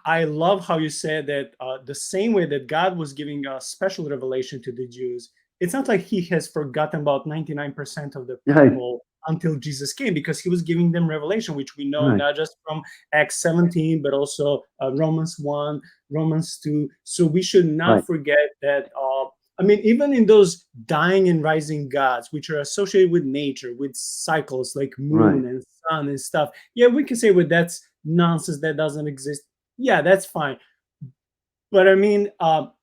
I love how you said that the same way that God was giving a special revelation to the Jews, it's not like he has forgotten about 99% of the Right, people until Jesus came, because he was giving them revelation, which we know right, not just from Acts 17, but also Romans 1, Romans 2. So we should right, not forget that. I mean, even in those dying and rising gods, which are associated with nature, with cycles like right, moon and sun and stuff, yeah, we can say, well, that's nonsense, that doesn't exist. Yeah, that's fine. But I mean,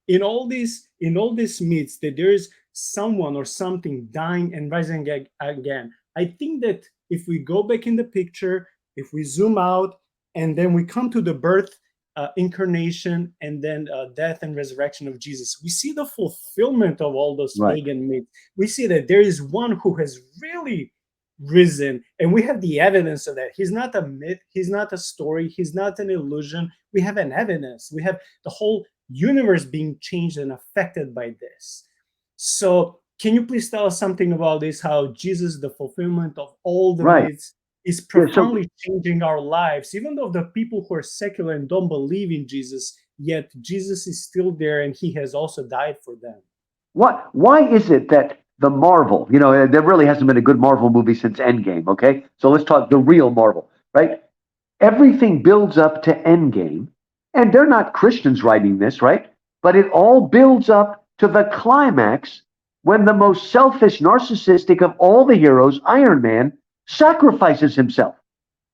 in all these myths, that there is someone or something dying and rising again. I think that if we go back in the picture, if we zoom out, and then we come to the birth, incarnation, and then death and resurrection of Jesus, we see the fulfillment of all those right, pagan myths. We see that there is one who has really risen, and we have the evidence of that. He's not a myth, he's not a story, he's not an illusion. We have an evidence. We have the whole universe being changed and affected by this. So can you please tell us something about this, how Jesus, the fulfillment of all the right. myths, is Yeah. So profoundly changing our lives, even though the people who are secular and don't believe in Jesus, yet Jesus is still there and he has also died for them. what? Why is it that the Marvel? There really hasn't been a good Marvel movie since Endgame. Okay, so let's talk the real Marvel, right? Everything builds up to Endgame, and they're not Christians writing this, right? But it all builds up to the climax when the most selfish, narcissistic of all the heroes, Iron Man, sacrifices himself.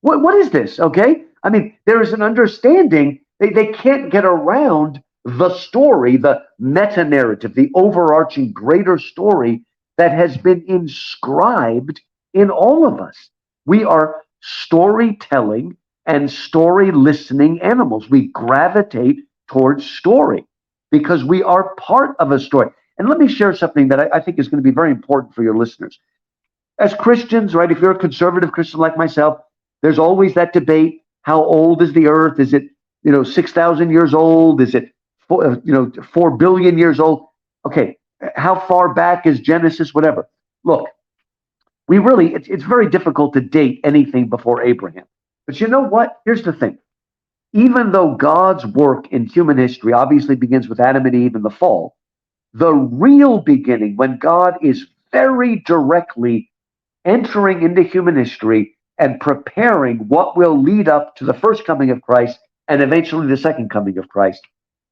What is this? Okay. I mean, there is an understanding. They can't get around the story, the meta narrative, the overarching greater story that has been inscribed in all of us. We are storytelling and story listening animals. We gravitate towards story because we are part of a story. And let me share something that I think is going to be very important for your listeners. As Christians, right, if you're a conservative Christian like myself, there's always that debate. How old is the earth? Is it, 6,000 years old? Is it, 4 billion years old? Okay. How far back is Genesis? Whatever. Look, it's very difficult to date anything before Abraham. But you know what? Here's the thing. Even though God's work in human history obviously begins with Adam and Eve and the fall, the real beginning, when God is very directly entering into human history and preparing what will lead up to the first coming of Christ and eventually the second coming of Christ.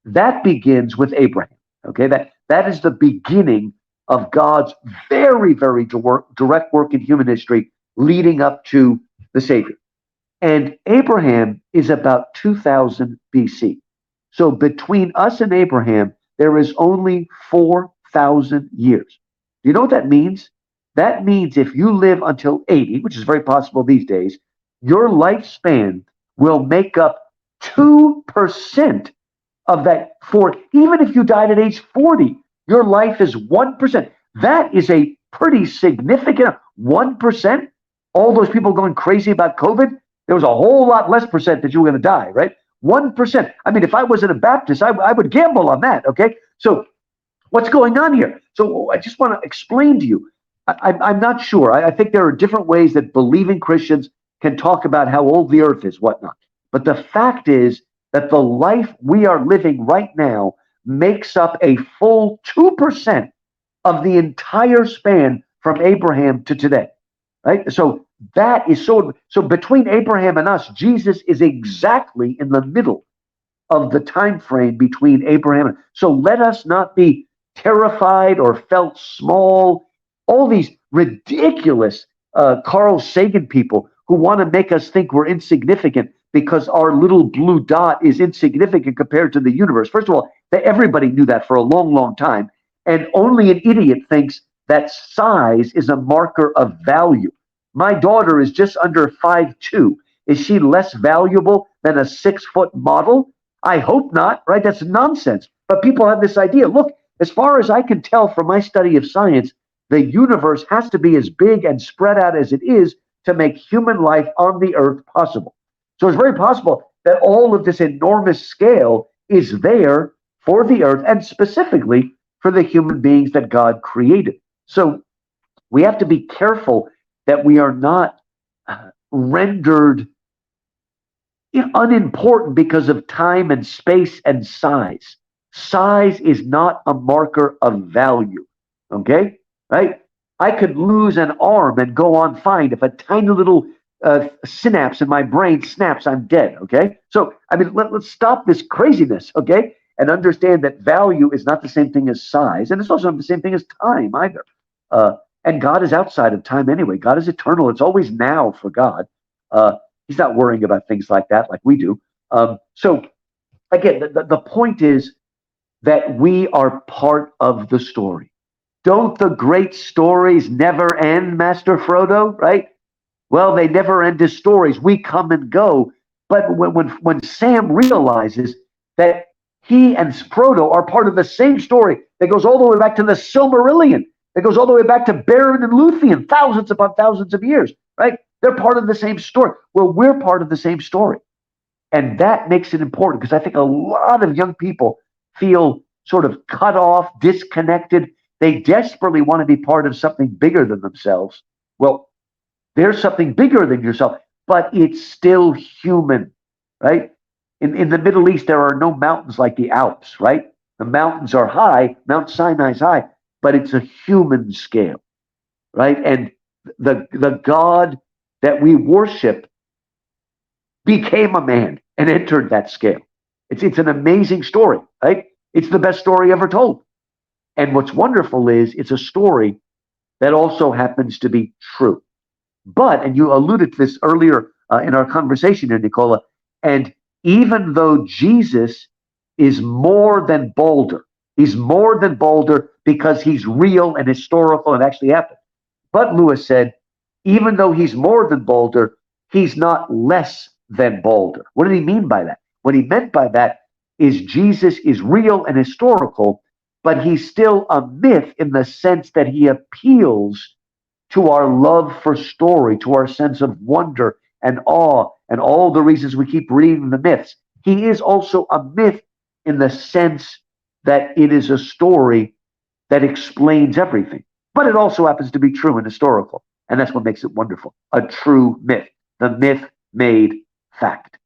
That begins with Abraham. Okay, that is the beginning of God's very, very direct work in human history leading up to the Savior. And Abraham is about 2000 BC. So between us and Abraham, there is only 4,000 years. Do you know what that means? That means if you live until 80, which is very possible these days, your lifespan will make up 2% of that. For even if you died at age 40, your life is 1%. That is a pretty significant 1%. All those people going crazy about COVID, there was a whole lot less percent that you were going to die, right? 1%. I mean, if I wasn't a Baptist, I would gamble on that, okay? So what's going on here? So I just want to explain to you. I'm not sure. I think there are different ways that believing Christians can talk about how old the earth is, whatnot. But the fact is that the life we are living right now makes up a full 2% of the entire span from Abraham to today, right? So that is so between Abraham and us, Jesus is exactly in the middle of the time frame between Abraham. So let us not be terrified or felt small. All these ridiculous Carl Sagan people who want to make us think we're insignificant because our little blue dot is insignificant compared to the universe. First of all, everybody knew that for a long, long time. And only an idiot thinks that size is a marker of value. My daughter is just under 5'2". Is she less valuable than a 6-foot model? I hope not, right? That's nonsense. But people have this idea. Look, as far as I can tell from my study of science, the universe has to be as big and spread out as it is to make human life on the earth possible. So it's very possible that all of this enormous scale is there for the earth and specifically for the human beings that God created. So we have to be careful that we are not rendered unimportant because of time and space and size. Size is not a marker of value. Okay? Right? I could lose an arm and go on fine. If a tiny little synapse in my brain snaps, I'm dead. Okay? So, I mean, let's stop this craziness. Okay? And understand that value is not the same thing as size. And it's also not the same thing as time either. Uh, and God is outside of time anyway. God is eternal. It's always now for God. Uh, He's not worrying about things like that like we do. So again, the point is that we are part of the story. Don't the great stories never end, Master Frodo? Right? Well, they never end as stories. We come and go. But when Sam realizes that he and Frodo are part of the same story that goes all the way back to the Silmarillion, that goes all the way back to Beren and Luthien, thousands upon thousands of years, right? They're part of the same story. Well, we're part of the same story. And that makes it important because I think a lot of young people feel sort of cut off, disconnected. They desperately want to be part of something bigger than themselves. Well, there's something bigger than yourself, but it's still human, right? In the Middle East, there are no mountains like the Alps, right? The mountains are high, Mount Sinai's high, but it's a human scale, right? And the God that we worship became a man and entered that scale. It's an amazing story, right? It's the best story ever told. And what's wonderful is it's a story that also happens to be true. But, and you alluded to this earlier in our conversation here, Nicola, and even though Jesus is more than Boulder, he's more than Boulder because he's real and historical and actually happened. But Lewis said, even though he's more than Boulder, he's not less than Boulder. What did he mean by that? What he meant by that is Jesus is real and historical, but he's still a myth in the sense that he appeals to our love for story, to our sense of wonder and awe, and all the reasons we keep reading the myths. He is also a myth in the sense that it is a story that explains everything. But it also happens to be true and historical. And that's what makes it wonderful. A true myth. The myth made fact.